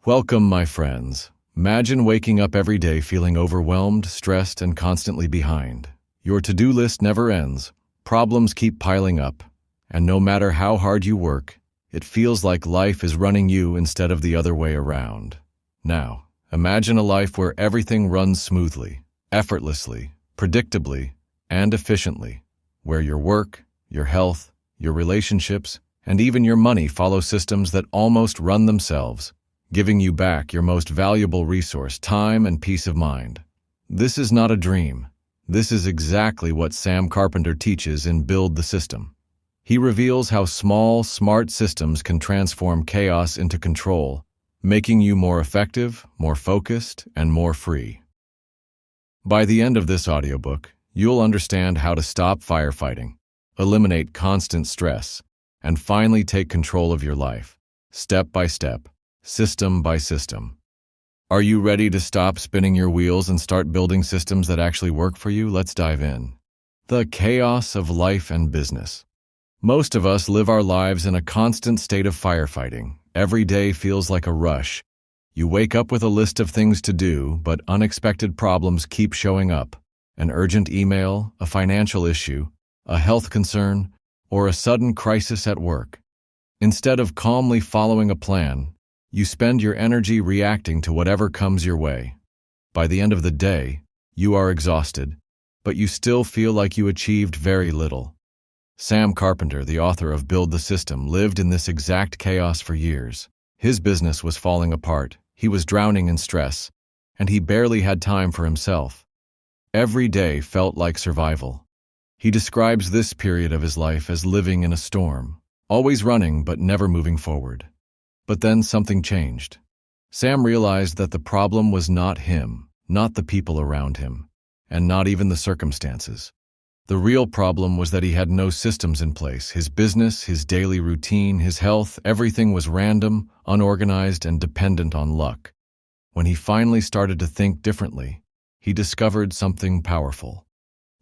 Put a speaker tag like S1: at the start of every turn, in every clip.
S1: Welcome, my friends. Imagine waking up every day feeling overwhelmed, stressed, and constantly behind. Your to-do list never ends. Problems keep piling up. And no matter how hard you work, it feels like life is running you instead of the other way around. Now, imagine a life where everything runs smoothly, effortlessly, predictably, and efficiently, where your work, your health, your relationships, and even your money follow systems that almost run themselves, giving you back your most valuable resource, time and peace of mind. This is not a dream. This is exactly what Sam Carpenter teaches in Build the System. He reveals how small, smart systems can transform chaos into control, making you more effective, more focused, and more free. By the end of this audiobook, you'll understand how to stop firefighting, eliminate constant stress, and finally take control of your life, step by step, system by system. Are you ready to stop spinning your wheels and start building systems that actually work for you? Let's dive in. The chaos of life and business. Most of us live our lives in a constant state of firefighting. Every day feels like a rush. You wake up with a list of things to do, but unexpected problems keep showing up. An urgent email, a financial issue, a health concern, or a sudden crisis at work. Instead of calmly following a plan, you spend your energy reacting to whatever comes your way. By the end of the day, you are exhausted, but you still feel like you achieved very little. Sam Carpenter, the author of Build the System, lived in this exact chaos for years. His business was falling apart, he was drowning in stress, and he barely had time for himself. Every day felt like survival. He describes this period of his life as living in a storm, always running but never moving forward. But then something changed. Sam realized that the problem was not him, not the people around him, and not even the circumstances. The real problem was that he had no systems in place. His business, his daily routine, his health, everything was random, unorganized, and dependent on luck. When he finally started to think differently, he discovered something powerful.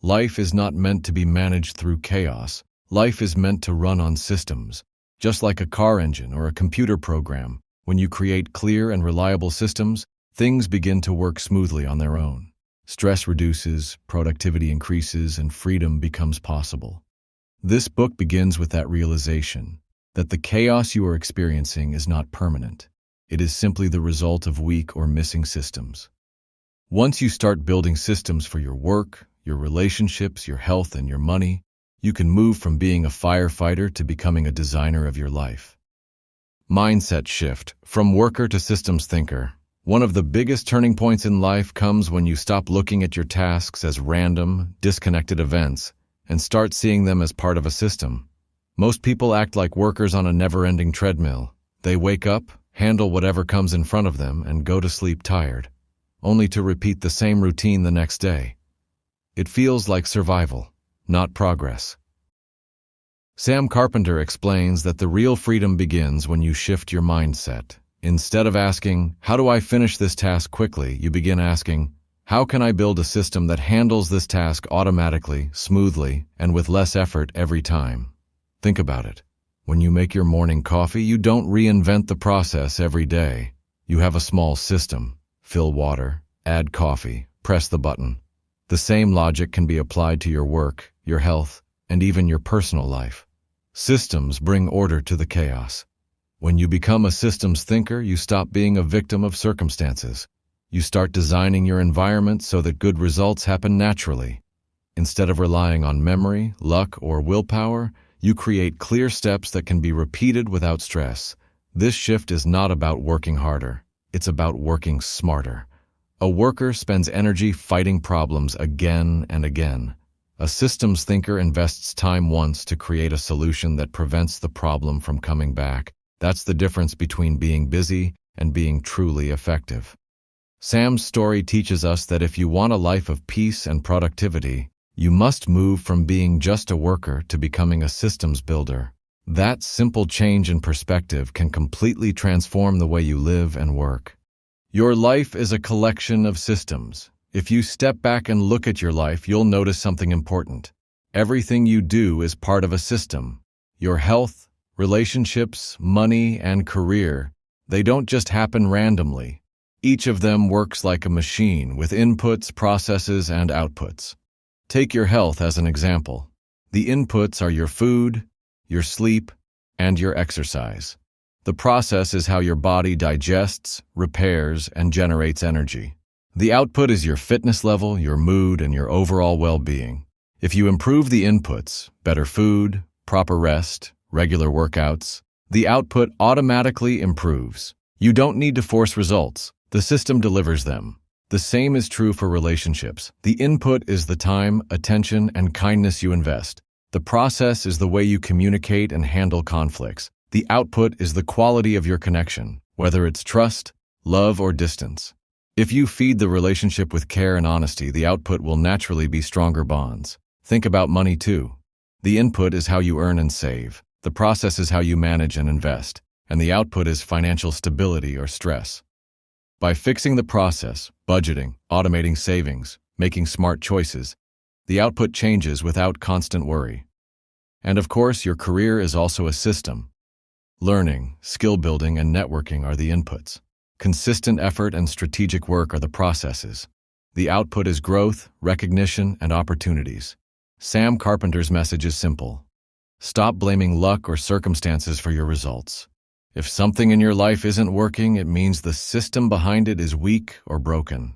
S1: Life is not meant to be managed through chaos. Life is meant to run on systems. Just like a car engine or a computer program, when you create clear and reliable systems, things begin to work smoothly on their own. Stress reduces, productivity increases, and freedom becomes possible. This book begins with that realization, that the chaos you are experiencing is not permanent. It is simply the result of weak or missing systems. Once you start building systems for your work, your relationships, your health, and your money, you can move from being a firefighter to becoming a designer of your life. Mindset shift, from worker to systems thinker. One of the biggest turning points in life comes when you stop looking at your tasks as random, disconnected events and start seeing them as part of a system. Most people act like workers on a never-ending treadmill. They wake up, handle whatever comes in front of them, and go to sleep tired, only to repeat the same routine the next day. It feels like survival, not progress. Sam Carpenter explains that the real freedom begins when you shift your mindset. Instead of asking, "How do I finish this task quickly?" you begin asking, "How can I build a system that handles this task automatically, smoothly, and with less effort every time?" Think about it. When you make your morning coffee, you don't reinvent the process every day. You have a small system. Fill water, add coffee, press the button. The same logic can be applied to your work, your health, and even your personal life. Systems bring order to the chaos. When you become a systems thinker, you stop being a victim of circumstances. You start designing your environment so that good results happen naturally. Instead of relying on memory, luck, or willpower, you create clear steps that can be repeated without stress. This shift is not about working harder. It's about working smarter. A worker spends energy fighting problems again and again. A systems thinker invests time once to create a solution that prevents the problem from coming back. That's the difference between being busy and being truly effective. Sam's story teaches us that if you want a life of peace and productivity, you must move from being just a worker to becoming a systems builder. That simple change in perspective can completely transform the way you live and work. Your life is a collection of systems. If you step back and look at your life, you'll notice something important. Everything you do is part of a system. Your health, relationships, money, and career, They don't just happen randomly. Each of them works like a machine with inputs, processes, and outputs. Take your health as an example. The inputs are your food, your sleep, and your exercise. The process is how your body digests, repairs, and generates energy. The output is your fitness level, your mood, and your overall well-being. If you improve the inputs, better food, proper rest, regular workouts, the output automatically improves. You don't need to force results. The system delivers them. The same is true for relationships. The input is the time, attention, and kindness you invest. The process is the way you communicate and handle conflicts. The output is the quality of your connection, whether it's trust, love, or distance. If you feed the relationship with care and honesty, the output will naturally be stronger bonds. Think about money too. The input is how you earn and save. The process is how you manage and invest. And the output is financial stability or stress. By fixing the process, budgeting, automating savings, making smart choices, the output changes without constant worry. And of course, your career is also a system. Learning, skill building, and networking are the inputs. Consistent effort and strategic work are the processes. The output is growth, recognition, and opportunities. Sam Carpenter's message is simple. Stop blaming luck or circumstances for your results. If something in your life isn't working, it means the system behind it is weak or broken.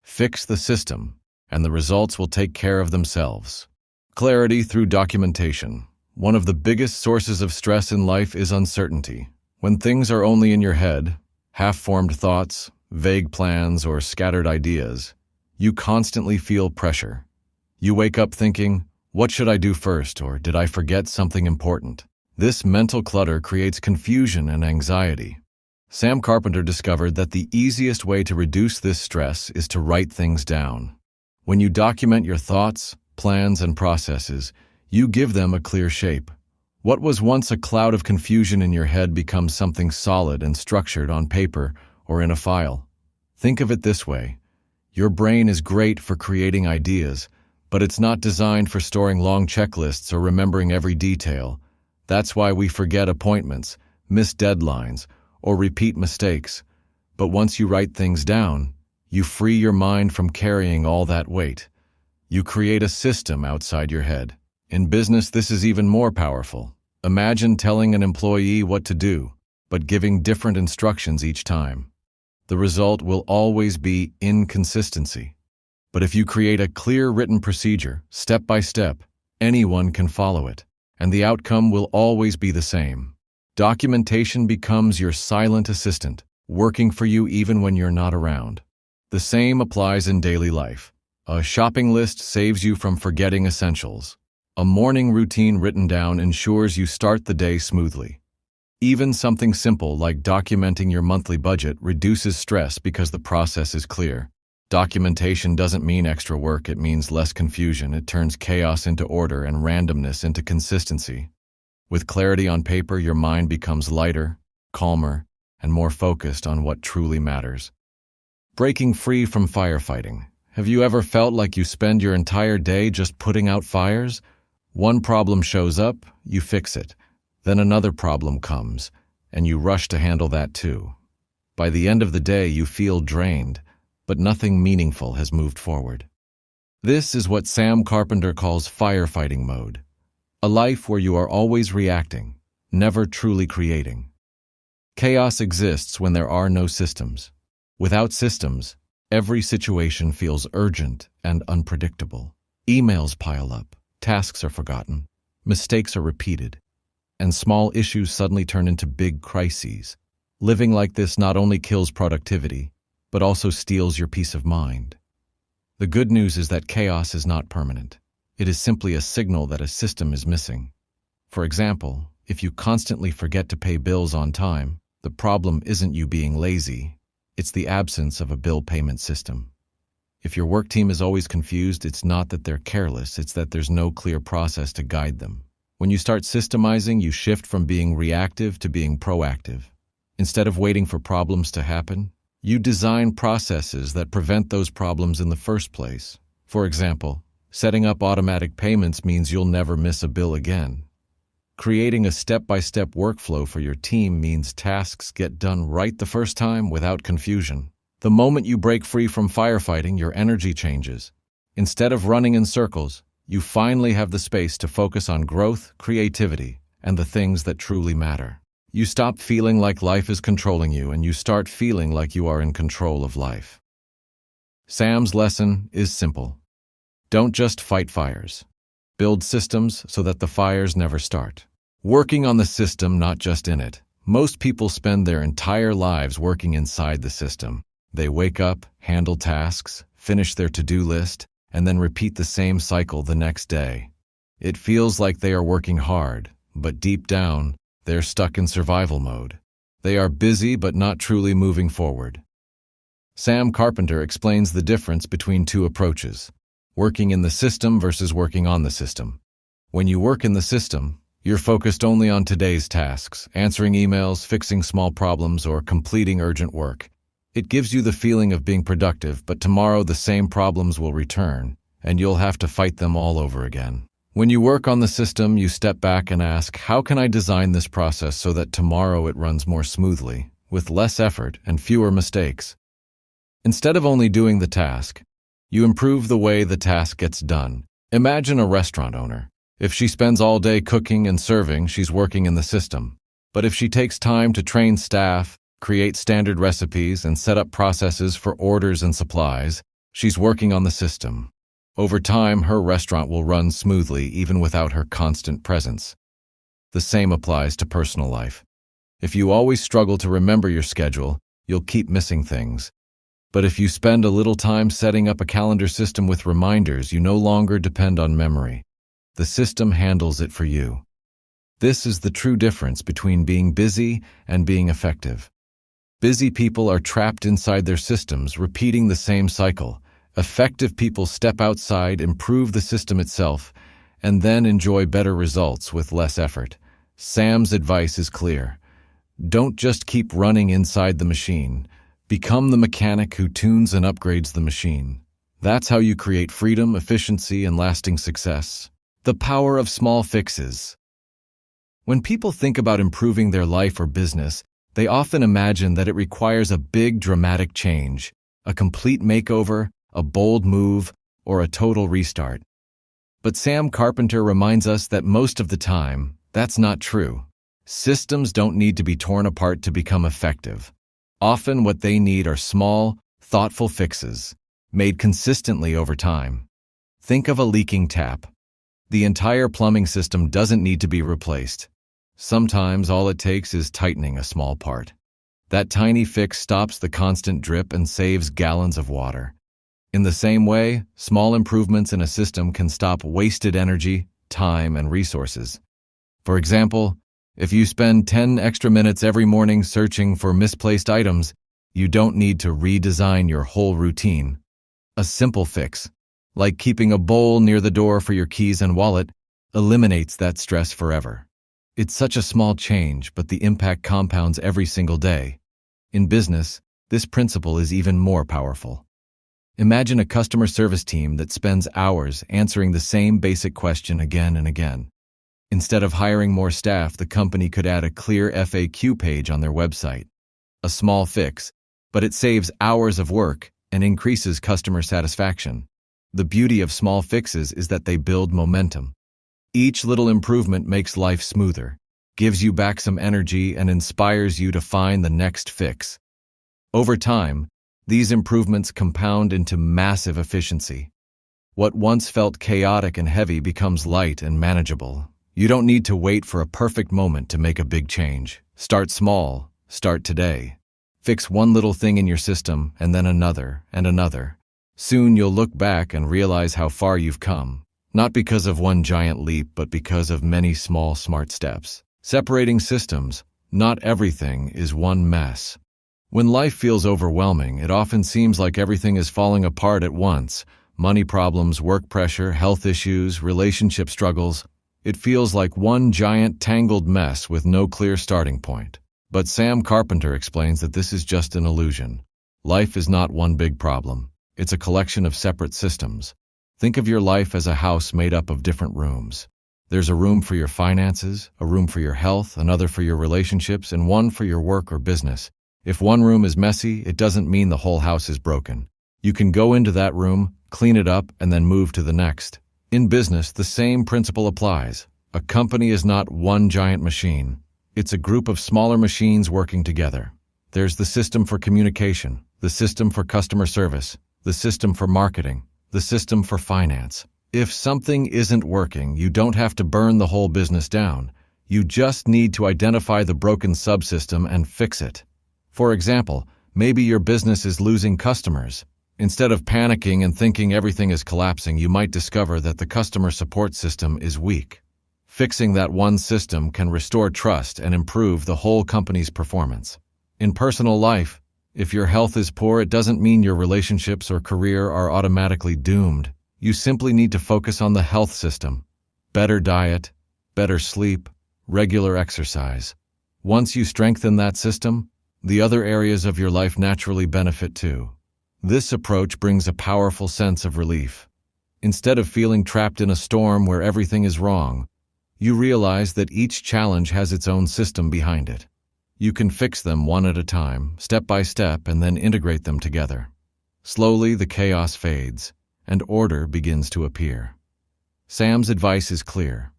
S1: Fix the system, and the results will take care of themselves. Clarity through documentation. One of the biggest sources of stress in life is uncertainty. When things are only in your head, half-formed thoughts, vague plans, or scattered ideas, you constantly feel pressure. You wake up thinking, what should I do first, or did I forget something important? This mental clutter creates confusion and anxiety. Sam Carpenter discovered that the easiest way to reduce this stress is to write things down. When you document your thoughts, plans, and processes, you give them a clear shape. What was once a cloud of confusion in your head becomes something solid and structured on paper or in a file. Think of it this way. Your brain is great for creating ideas, but it's not designed for storing long checklists or remembering every detail. That's why we forget appointments, miss deadlines, or repeat mistakes. But once you write things down, you free your mind from carrying all that weight. You create a system outside your head. In business, this is even more powerful. Imagine telling an employee what to do, but giving different instructions each time. The result will always be inconsistency. But if you create a clear written procedure, step by step, anyone can follow it, and the outcome will always be the same. Documentation becomes your silent assistant, working for you even when you're not around. The same applies in daily life. A shopping list saves you from forgetting essentials. A morning routine written down ensures you start the day smoothly. Even something simple like documenting your monthly budget reduces stress because the process is clear. Documentation doesn't mean extra work, it means less confusion. It turns chaos into order and randomness into consistency. With clarity on paper, your mind becomes lighter, calmer, and more focused on what truly matters. Breaking free from firefighting. Have you ever felt like you spend your entire day just putting out fires? One problem shows up, you fix it. Then another problem comes, and you rush to handle that too. By the end of the day, you feel drained, but nothing meaningful has moved forward. This is what Sam Carpenter calls firefighting mode. A life where you are always reacting, never truly creating. Chaos exists when there are no systems. Without systems, every situation feels urgent and unpredictable. Emails pile up, tasks are forgotten, mistakes are repeated, and small issues suddenly turn into big crises. Living like this not only kills productivity, but also steals your peace of mind. The good news is that chaos is not permanent. It is simply a signal that a system is missing. For example, if you constantly forget to pay bills on time, the problem isn't you being lazy, it's the absence of a bill payment system. If your work team is always confused, it's not that they're careless, it's that there's no clear process to guide them. When you start systemizing, you shift from being reactive to being proactive. Instead of waiting for problems to happen, you design processes that prevent those problems in the first place. For example, setting up automatic payments means you'll never miss a bill again. Creating a step-by-step workflow for your team means tasks get done right the first time without confusion. The moment you break free from firefighting, your energy changes. Instead of running in circles, you finally have the space to focus on growth, creativity, and the things that truly matter. You stop feeling like life is controlling you, and you start feeling like you are in control of life. Sam's lesson is simple. Don't just fight fires. Build systems so that the fires never start. Working on the system, not just in it. Most people spend their entire lives working inside the system. They wake up, handle tasks, finish their to-do list, and then repeat the same cycle the next day. It feels like they are working hard, but deep down, they're stuck in survival mode. They are busy but not truly moving forward. Sam Carpenter explains the difference between two approaches: working in the system versus working on the system. When you work in the system, you're focused only on today's tasks, answering emails, fixing small problems, or completing urgent work. It gives you the feeling of being productive, but tomorrow the same problems will return, and you'll have to fight them all over again. When you work on the system, you step back and ask, how can I design this process so that tomorrow it runs more smoothly, with less effort and fewer mistakes? Instead of only doing the task, you improve the way the task gets done. Imagine a restaurant owner. If she spends all day cooking and serving, she's working in the system. But if she takes time to train staff, create standard recipes, and set up processes for orders and supplies, she's working on the system. Over time, her restaurant will run smoothly even without her constant presence. The same applies to personal life. If you always struggle to remember your schedule, you'll keep missing things. But if you spend a little time setting up a calendar system with reminders, you no longer depend on memory. The system handles it for you. This is the true difference between being busy and being effective. Busy people are trapped inside their systems, repeating the same cycle. Effective people step outside, improve the system itself, and then enjoy better results with less effort. Sam's advice is clear. Don't just keep running inside the machine. Become the mechanic who tunes and upgrades the machine. That's how you create freedom, efficiency, and lasting success. The power of small fixes. When people think about improving their life or business, they often imagine that it requires a big, dramatic change, a complete makeover, a bold move, or a total restart. But Sam Carpenter reminds us that most of the time, that's not true. Systems don't need to be torn apart to become effective. Often what they need are small, thoughtful fixes, made consistently over time. Think of a leaking tap. The entire plumbing system doesn't need to be replaced. Sometimes all it takes is tightening a small part. That tiny fix stops the constant drip and saves gallons of water. In the same way, small improvements in a system can stop wasted energy, time, and resources. For example, if you spend 10 extra minutes every morning searching for misplaced items, you don't need to redesign your whole routine. A simple fix, like keeping a bowl near the door for your keys and wallet, eliminates that stress forever. It's such a small change, but the impact compounds every single day. In business, this principle is even more powerful. Imagine a customer service team that spends hours answering the same basic question again and again. Instead of hiring more staff, the company could add a clear FAQ page on their website. A small fix, but it saves hours of work and increases customer satisfaction. The beauty of small fixes is that they build momentum. Each little improvement makes life smoother, gives you back some energy, and inspires you to find the next fix. Over time, these improvements compound into massive efficiency. What once felt chaotic and heavy becomes light and manageable. You don't need to wait for a perfect moment to make a big change. Start small. Start today. Fix one little thing in your system, and then another, and another. Soon you'll look back and realize how far you've come. Not because of one giant leap, but because of many small, smart steps. Separating systems. Not everything is one mess. When life feels overwhelming, it often seems like everything is falling apart at once. Money problems, work pressure, health issues, relationship struggles. It feels like one giant tangled mess with no clear starting point. But Sam Carpenter explains that this is just an illusion. Life is not one big problem. It's a collection of separate systems. Think of your life as a house made up of different rooms. There's a room for your finances, a room for your health, another for your relationships, and one for your work or business. If one room is messy, it doesn't mean the whole house is broken. You can go into that room, clean it up, and then move to the next. In business, the same principle applies. A company is not one giant machine. It's a group of smaller machines working together. There's the system for communication, the system for customer service, the system for marketing, the system for finance. If something isn't working, you don't have to burn the whole business down. You just need to identify the broken subsystem and fix it. For example, maybe your business is losing customers. Instead of panicking and thinking everything is collapsing, you might discover that the customer support system is weak. Fixing that one system can restore trust and improve the whole company's performance. In personal life, if your health is poor, it doesn't mean your relationships or career are automatically doomed. You simply need to focus on the health system. Better diet, better sleep, regular exercise. Once you strengthen that system, the other areas of your life naturally benefit too. This approach brings a powerful sense of relief. Instead of feeling trapped in a storm where everything is wrong, you realize that each challenge has its own system behind it. You can fix them one at a time, step by step, and then integrate them together. Slowly, the chaos fades, and order begins to appear. Sam's advice is clear.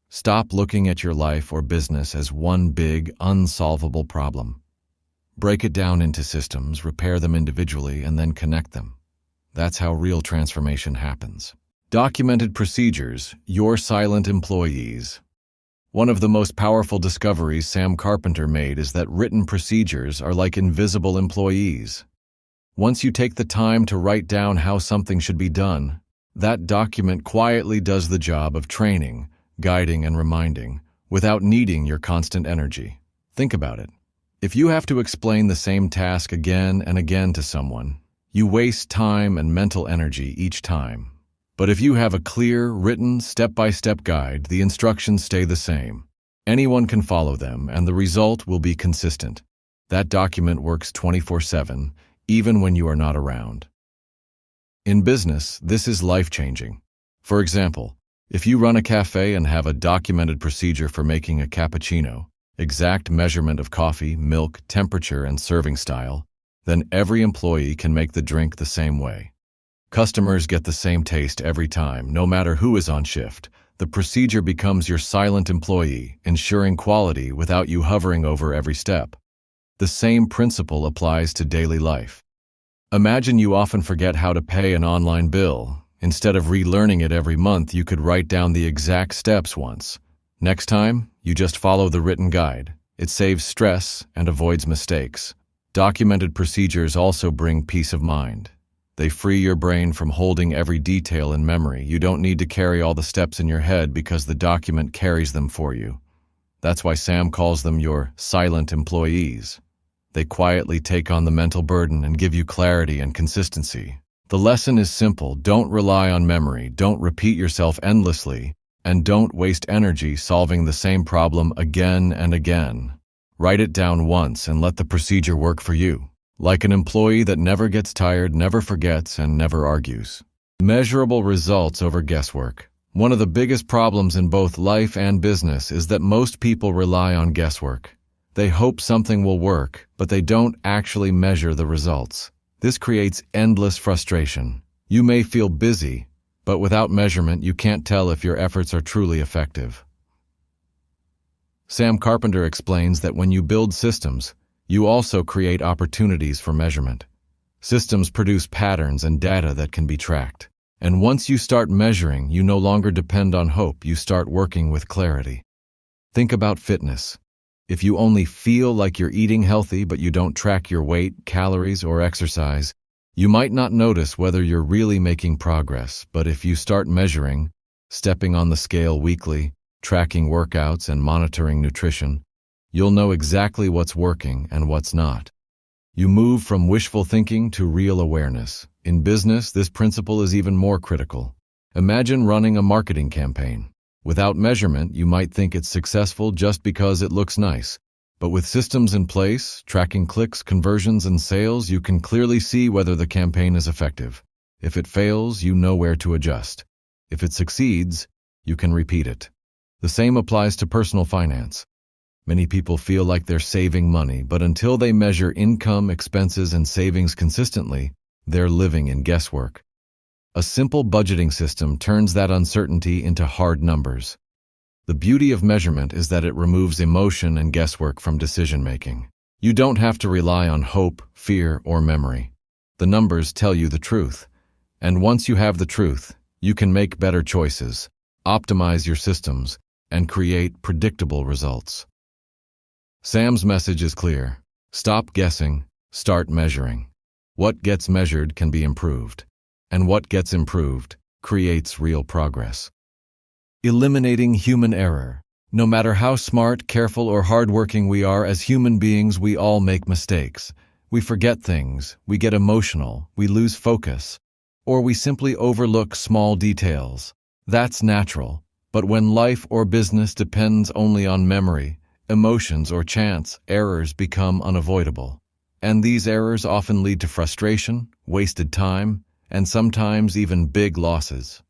S1: Stop looking at your life or business as one big, unsolvable problem. Break it down into systems, repair them individually, and then connect them. That's how real transformation happens. Documented procedures, your silent employees. One of the most powerful discoveries Sam Carpenter made is that written procedures are like invisible employees. Once you take the time to write down how something should be done, that document quietly does the job of training, guiding, and reminding, without needing your constant energy. Think about it. If you have to explain the same task again and again to someone, you waste time and mental energy each time. But if you have a clear, written, step-by-step guide, the instructions stay the same. Anyone can follow them, and the result will be consistent. That document works 24/7, even when you are not around. In business, this is life-changing. For example, if you run a cafe and have a documented procedure for making a cappuccino, exact measurement of coffee, milk, temperature, and serving style, then every employee can make the drink the same way. Customers get the same taste every time, no matter who is on shift. The procedure becomes your silent employee, ensuring quality without you hovering over every step. The same principle applies to daily life. Imagine you often forget how to pay an online bill. Instead of relearning it every month, you could write down the exact steps once. Next time, you just follow the written guide. It saves stress and avoids mistakes. Documented procedures also bring peace of mind. They free your brain from holding every detail in memory. You don't need to carry all the steps in your head because the document carries them for you. That's why Sam calls them your silent employees. They quietly take on the mental burden and give you clarity and consistency. The lesson is simple. Don't rely on memory, don't repeat yourself endlessly, and don't waste energy solving the same problem again and again. Write it down once and let the procedure work for you. Like an employee that never gets tired, never forgets, and never argues. Measurable results over guesswork. One of the biggest problems in both life and business is that most people rely on guesswork. They hope something will work, but they don't actually measure the results. This creates endless frustration. You may feel busy, but without measurement, you can't tell if your efforts are truly effective. Sam Carpenter explains that when you build systems, you also create opportunities for measurement. Systems produce patterns and data that can be tracked. And once you start measuring, you no longer depend on hope, you start working with clarity. Think about fitness. If you only feel like you're eating healthy but you don't track your weight, calories, or exercise, you might not notice whether you're really making progress. But if you start measuring, stepping on the scale weekly, tracking workouts, and monitoring nutrition, you'll know exactly what's working and what's not. You move from wishful thinking to real awareness. In business, this principle is even more critical. Imagine running a marketing campaign. Without measurement, you might think it's successful just because it looks nice. But with systems in place, tracking clicks, conversions, and sales, you can clearly see whether the campaign is effective. If it fails, you know where to adjust. If it succeeds, you can repeat it. The same applies to personal finance. Many people feel like they're saving money, but until they measure income, expenses, and savings consistently, they're living in guesswork. A simple budgeting system turns that uncertainty into hard numbers. The beauty of measurement is that it removes emotion and guesswork from decision-making. You don't have to rely on hope, fear, or memory. The numbers tell you the truth. And once you have the truth, you can make better choices, optimize your systems, and create predictable results. Sam's message is clear. Stop guessing, start measuring. What gets measured can be improved, and what gets improved creates real progress. Eliminating human error. No matter how smart, careful, or hardworking we are as human beings, we all make mistakes. We forget things, we get emotional, we lose focus, or we simply overlook small details. That's natural, but when life or business depends only on memory, emotions, or chance, errors become unavoidable. And these errors often lead to frustration, wasted time, and sometimes even big losses.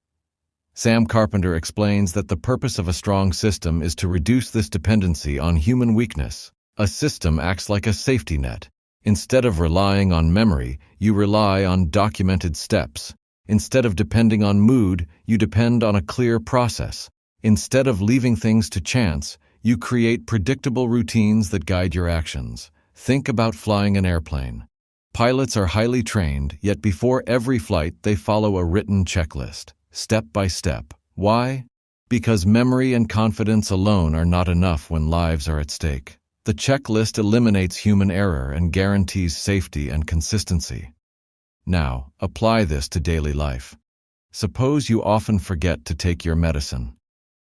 S1: Sam Carpenter explains that the purpose of a strong system is to reduce this dependency on human weakness. A system acts like a safety net. Instead of relying on memory, you rely on documented steps. Instead of depending on mood, you depend on a clear process. Instead of leaving things to chance, you create predictable routines that guide your actions. Think about flying an airplane. Pilots are highly trained, yet before every flight they follow a written checklist, step by step. Why? Because memory and confidence alone are not enough when lives are at stake. The checklist eliminates human error and guarantees safety and consistency. Now, apply this to daily life. Suppose you often forget to take your medicine.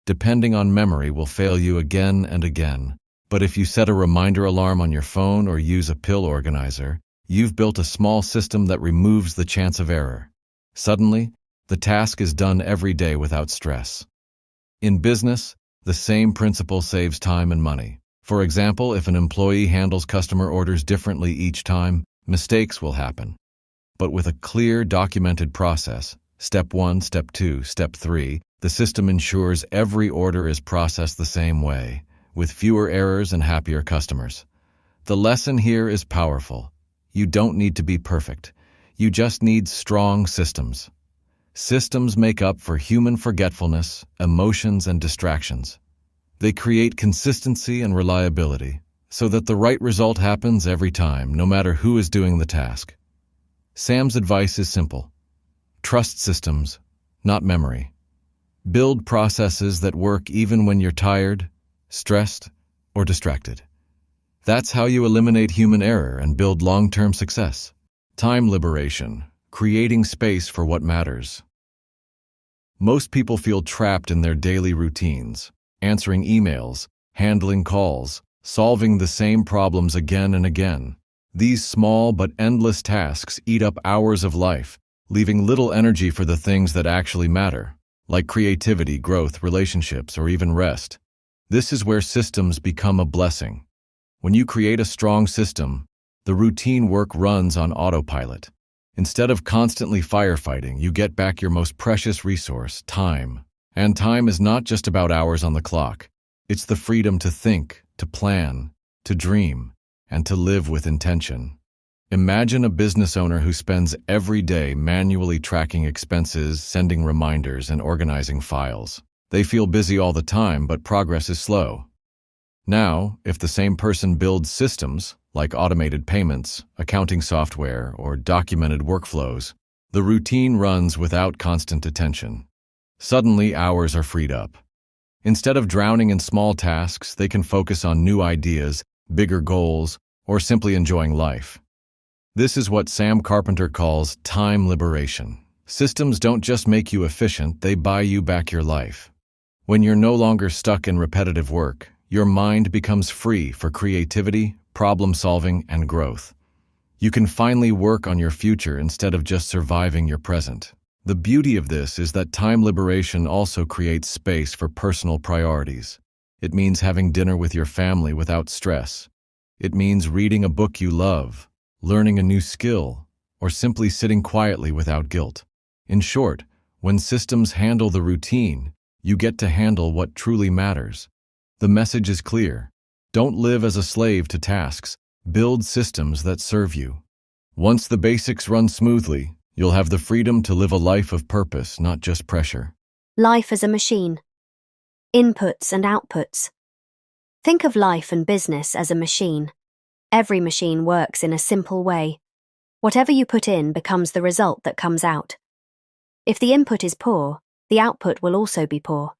S1: Depending on memory will fail you again and again. But if you set a reminder alarm on your phone or use a pill organizer, you've built a small system that removes the chance of error. Suddenly, the task is done every day without stress. In business, the same principle saves time and money. For example, if an employee handles customer orders differently each time, mistakes will happen. But with a clear, documented process, step 1, step 2, step 3, the system ensures every order is processed the same way, with fewer errors and happier customers. The lesson here is powerful. You don't need to be perfect. You just need strong systems. Systems make up for human forgetfulness, emotions, and distractions. They create consistency and reliability, so that the right result happens every time, no matter who is doing the task. Sam's advice is simple. Trust systems, not memory. Build processes that work even when you're tired, stressed, or distracted. That's how you eliminate human error and build long-term success. Time liberation, creating space for what matters. Most people feel trapped in their daily routines, answering emails, handling calls, solving the same problems again and again. These small but endless tasks eat up hours of life, leaving little energy for the things that actually matter, like creativity, growth, relationships, or even rest. This is where systems become a blessing. When you create a strong system, the routine work runs on autopilot. Instead of constantly firefighting, you get back your most precious resource, time. And time is not just about hours on the clock. It's the freedom to think, to plan, to dream, and to live with intention. Imagine a business owner who spends every day manually tracking expenses, sending reminders, and organizing files. They feel busy all the time, but progress is slow. Now, if the same person builds systems, like automated payments, accounting software, or documented workflows, the routine runs without constant attention. Suddenly, hours are freed up. Instead of drowning in small tasks, they can focus on new ideas, bigger goals, or simply enjoying life. This is what Sam Carpenter calls time liberation. Systems don't just make you efficient, they buy you back your life. When you're no longer stuck in repetitive work, your mind becomes free for creativity, problem-solving, and growth. You can finally work on your future instead of just surviving your present. The beauty of this is that time liberation also creates space for personal priorities. It means having dinner with your family without stress. It means reading a book you love, learning a new skill, or simply sitting quietly without guilt. In short, when systems handle the routine, You get to handle what truly matters. The message is clear. Don't live as a slave to tasks. Build systems that serve you. Once the basics run smoothly, you'll have the freedom to live a life of purpose, not just pressure.
S2: Life as a machine. Inputs and outputs. Think of life and business as a machine. Every machine works in a simple way. Whatever you put in becomes the result that comes out. If the input is poor, the output will also be poor.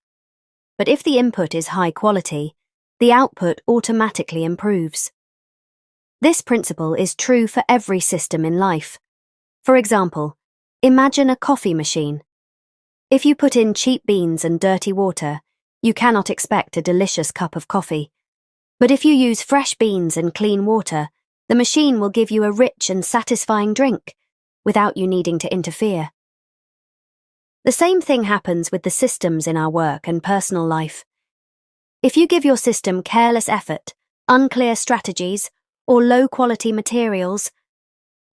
S2: But if the input is high quality, the output automatically improves. This principle is true for every system in life. For example, imagine a coffee machine. If you put in cheap beans and dirty water, you cannot expect a delicious cup of coffee. But if you use fresh beans and clean water, the machine will give you a rich and satisfying drink, without you needing to interfere. The same thing happens with the systems in our work and personal life. If you give your system careless effort, unclear strategies, or low-quality materials,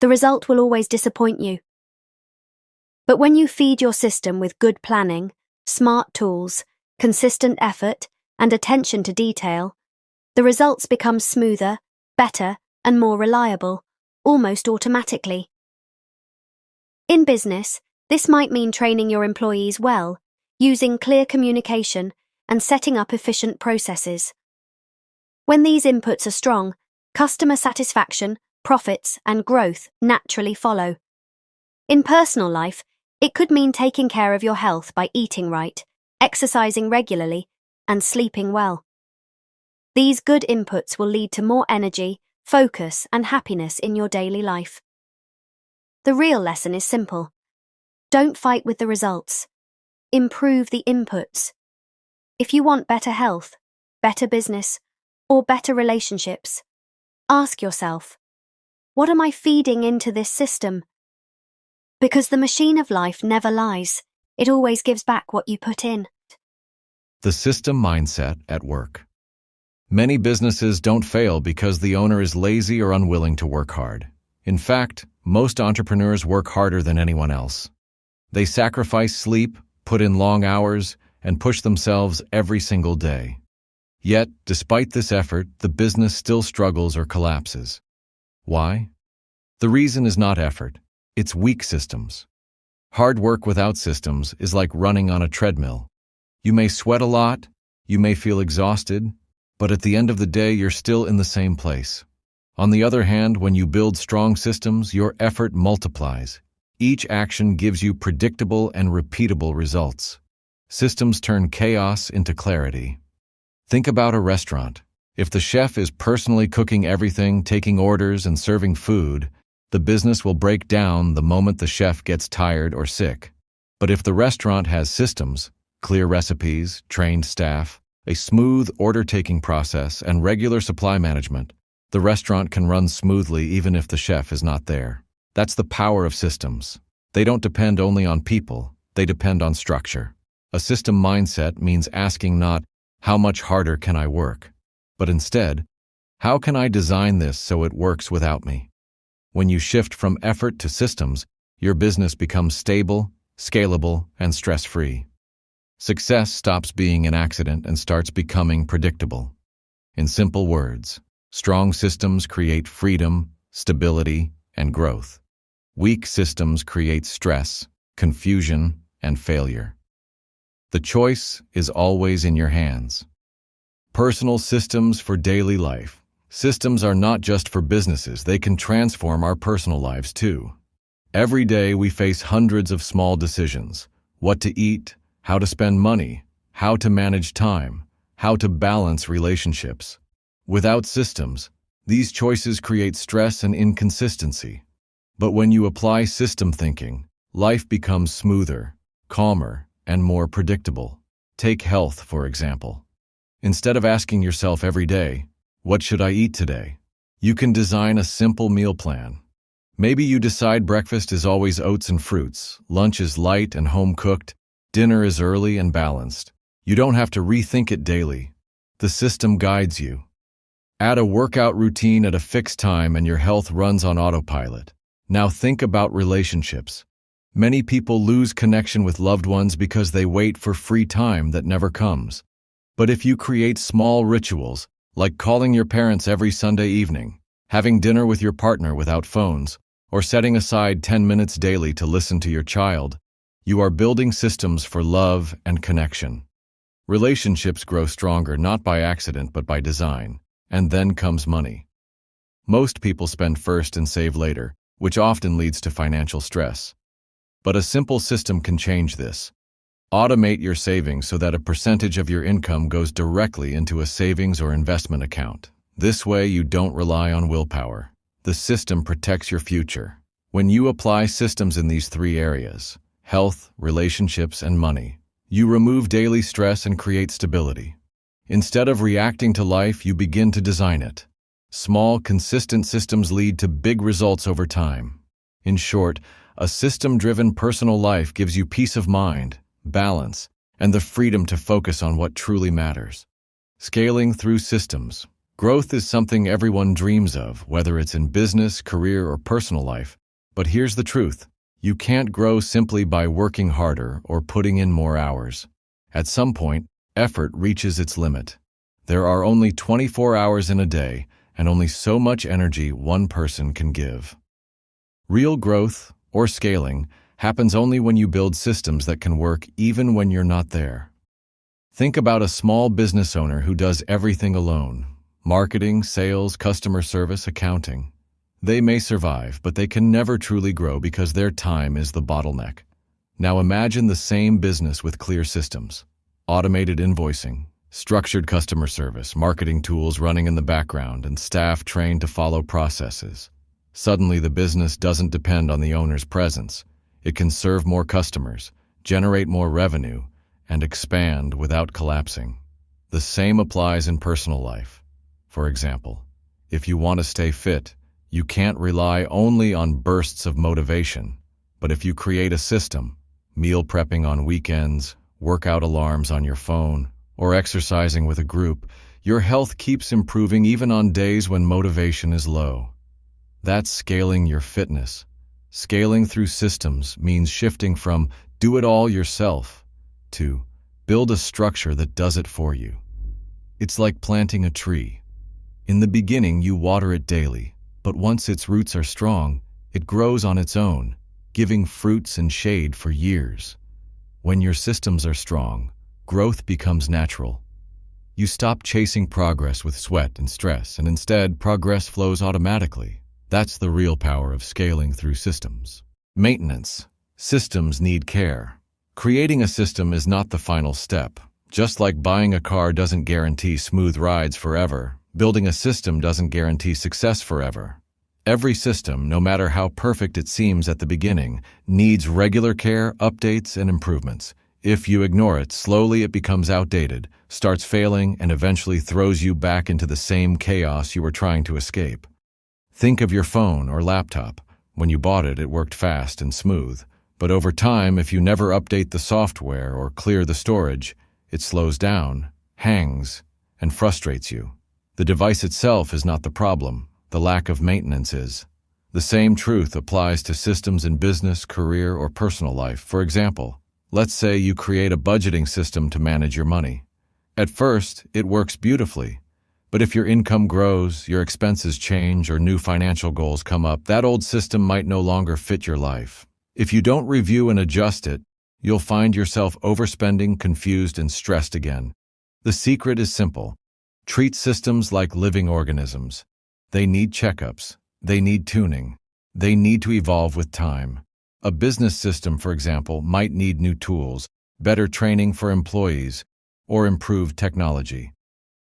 S2: the result will always disappoint you. But when you feed your system with good planning, smart tools, consistent effort, and attention to detail, the results become smoother, better, and more reliable, almost automatically. In business, this might mean training your employees well, using clear communication, and setting up efficient processes. When these inputs are strong, customer satisfaction, profits, and growth naturally follow. In personal life, it could mean taking care of your health by eating right, exercising regularly, and sleeping well. These good inputs will lead to more energy, focus, and happiness in your daily life. The real lesson is simple. Don't fight with the results. Improve the inputs. If you want better health, better business, or better relationships, ask yourself, what am I feeding into this system? Because the machine of life never lies. It always gives back what you put in.
S1: The system mindset at work. Many businesses don't fail because the owner is lazy or unwilling to work hard. In fact, most entrepreneurs work harder than anyone else. They sacrifice sleep, put in long hours, and push themselves every single day. Yet, despite this effort, the business still struggles or collapses. Why? The reason is not effort, it's weak systems. Hard work without systems is like running on a treadmill. You may sweat a lot, you may feel exhausted, but at the end of the day, you're still in the same place. On the other hand, when you build strong systems, your effort multiplies. Each action gives you predictable and repeatable results. Systems turn chaos into clarity. Think about a restaurant. If the chef is personally cooking everything, taking orders, and serving food, the business will break down the moment the chef gets tired or sick. But if the restaurant has systems, clear recipes, trained staff, a smooth order-taking process, and regular supply management, the restaurant can run smoothly even if the chef is not there. That's the power of systems. They don't depend only on people, they depend on structure. A system mindset means asking not, how much harder can I work? But instead, how can I design this so it works without me? When you shift from effort to systems, your business becomes stable, scalable, and stress-free. Success stops being an accident and starts becoming predictable. In simple words, strong systems create freedom, stability, and growth. Weak systems create stress, confusion, and failure. The choice is always in your hands. Personal systems for daily life. Systems are not just for businesses, they can transform our personal lives too. Every day we face hundreds of small decisions: what to eat, how to spend money, how to manage time, how to balance relationships. Without systems, these choices create stress and inconsistency. But when you apply system thinking, life becomes smoother, calmer, and more predictable. Take health, for example. Instead of asking yourself every day, what should I eat today? You can design a simple meal plan. Maybe you decide breakfast is always oats and fruits, lunch is light and home-cooked, dinner is early and balanced. You don't have to rethink it daily. The system guides you. Add a workout routine at a fixed time and your health runs on autopilot. Now think about relationships. Many people lose connection with loved ones because they wait for free time that never comes. But if you create small rituals, like calling your parents every Sunday evening, having dinner with your partner without phones, or setting aside 10 minutes daily to listen to your child, you are building systems for love and connection. Relationships grow stronger not by accident but by design, and then comes money. Most people spend first and save later, which often leads to financial stress. But a simple system can change this. Automate your savings so that a percentage of your income goes directly into a savings or investment account. This way you don't rely on willpower. The system protects your future. When you apply systems in these three areas, health, relationships, and money, you remove daily stress and create stability. Instead of reacting to life, you begin to design it. Small, consistent systems lead to big results over time. In short, a system-driven personal life gives you peace of mind, balance, and the freedom to focus on what truly matters. Scaling through systems. Growth is something everyone dreams of, whether it's in business, career, or personal life. But here's the truth. You can't grow simply by working harder or putting in more hours. At some point, effort reaches its limit. There are only 24 hours in a day, and only so much energy one person can give. Real growth, or scaling, happens only when you build systems that can work even when you're not there. Think about a small business owner who does everything alone: marketing, sales, customer service, accounting. They may survive, but they can never truly grow because their time is the bottleneck. Now imagine the same business with clear systems: automated invoicing, structured customer service, marketing tools running in the background, and staff trained to follow processes. Suddenly, the business doesn't depend on the owner's presence. It can serve more customers, generate more revenue, and expand without collapsing. The same applies in personal life. For example, if you want to stay fit, you can't rely only on bursts of motivation. But if you create a system, meal prepping on weekends, workout alarms on your phone, or exercising with a group, your health keeps improving even on days when motivation is low. That's scaling your fitness. Scaling through systems means shifting from do it all yourself to build a structure that does it for you. It's like planting a tree. In the beginning, you water it daily, but once its roots are strong, it grows on its own, giving fruits and shade for years. When your systems are strong, growth becomes natural. You stop chasing progress with sweat and stress, and instead, progress flows automatically. That's the real power of scaling through systems. Maintenance. Systems need care. Creating a system is not the final step. Just like buying a car doesn't guarantee smooth rides forever, building a system doesn't guarantee success forever. Every system, no matter how perfect it seems at the beginning, needs regular care, updates, and improvements. If you ignore it, slowly it becomes outdated, starts failing, and eventually throws you back into the same chaos you were trying to escape. Think of your phone or laptop. When you bought it, it worked fast and smooth. But over time, if you never update the software or clear the storage, it slows down, hangs, and frustrates you. The device itself is not the problem. The lack of maintenance is. The same truth applies to systems in business, career, or personal life. For example, let's say you create a budgeting system to manage your money. At first, it works beautifully. But if your income grows, your expenses change, or new financial goals come up, that old system might no longer fit your life. If you don't review and adjust it, you'll find yourself overspending, confused, and stressed again. The secret is simple. Treat systems like living organisms. They need checkups. They need tuning. They need to evolve with time. A business system, for example, might need new tools, better training for employees, or improved technology.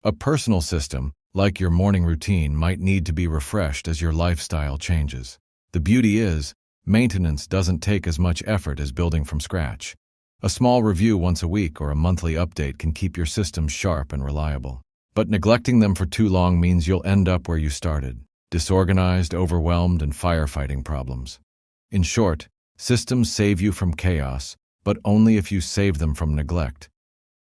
S1: A personal system, like your morning routine, might need to be refreshed as your lifestyle changes. The beauty is, maintenance doesn't take as much effort as building from scratch. A small review once a week or a monthly update can keep your systems sharp and reliable. But neglecting them for too long means you'll end up where you started, disorganized, overwhelmed, and firefighting problems. In short, systems save you from chaos, but only if you save them from neglect.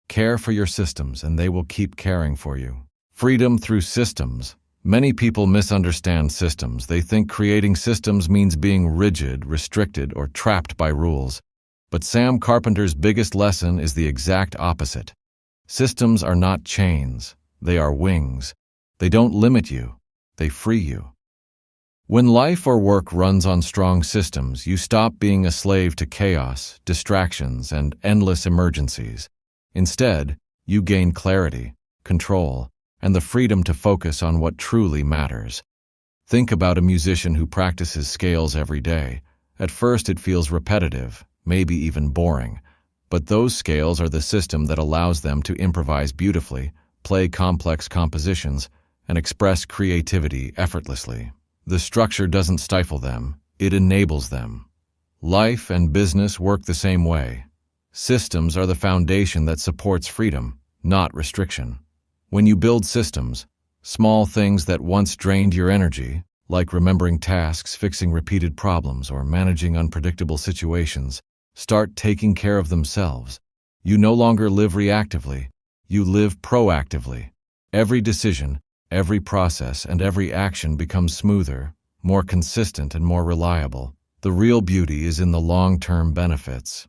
S1: Care for your systems, and they will keep caring for you. Freedom through systems. Many people misunderstand systems. They think creating systems means being rigid, restricted, or trapped by rules. But Sam Carpenter's biggest lesson is the exact opposite. Systems are not chains. They are wings. They don't limit you. They free you. When life or work runs on strong systems, you stop being a slave to chaos, distractions, and endless emergencies. Instead, you gain clarity, control, and the freedom to focus on what truly matters. Think about a musician who practices scales every day. At first, it feels repetitive, maybe even boring. But those scales are the system that allows them to improvise beautifully, play complex compositions, and express creativity effortlessly. The structure doesn't stifle them, it enables them. Life and business work the same way. Systems are the foundation that supports freedom, not restriction. When you build systems, small things that once drained your energy, like remembering tasks, fixing repeated problems, or managing unpredictable situations, start taking care of themselves. You no longer live reactively, you live proactively. Every decision, every process, and every action becomes smoother, more consistent, and more reliable. The real beauty is in the long-term benefits.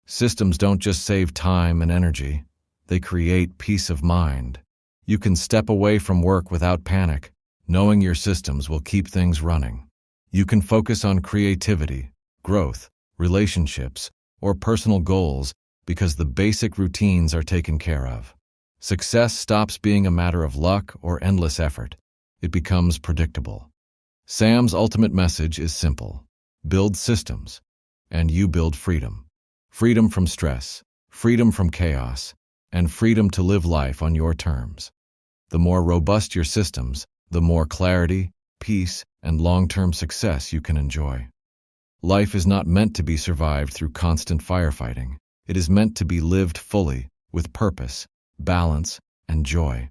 S1: Systems don't just save time and energy, they create peace of mind. You can step away from work without panic, knowing your systems will keep things running. You can focus on creativity, growth, relationships, or personal goals because the basic routines are taken care of. Success stops being a matter of luck or endless effort. It becomes predictable. Sam's ultimate message is simple. Build systems, and you build freedom. Freedom from stress, freedom from chaos, and freedom to live life on your terms. The more robust your systems, the more clarity, peace, and long-term success you can enjoy. Life is not meant to be survived through constant firefighting. It is meant to be lived fully, with purpose, balance, and joy.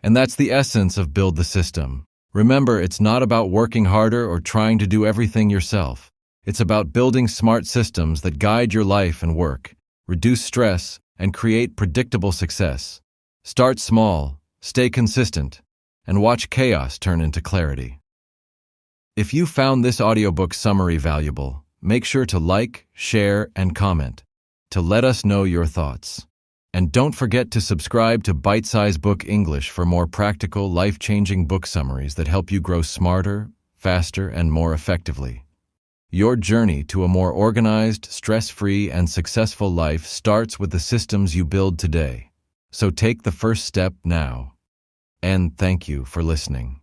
S1: And that's the essence of Build the System. Remember, it's not about working harder or trying to do everything yourself. It's about building smart systems that guide your life and work, reduce stress, and create predictable success. Start small, stay consistent, and watch chaos turn into clarity. If you found this audiobook summary valuable, make sure to like, share, and comment to let us know your thoughts. And don't forget to subscribe to BitesizeBook English for more practical, life-changing book summaries that help you grow smarter, faster, and more effectively. Your journey to a more organized, stress-free, and successful life starts with the systems you build today. So take the first step now. And thank you for listening.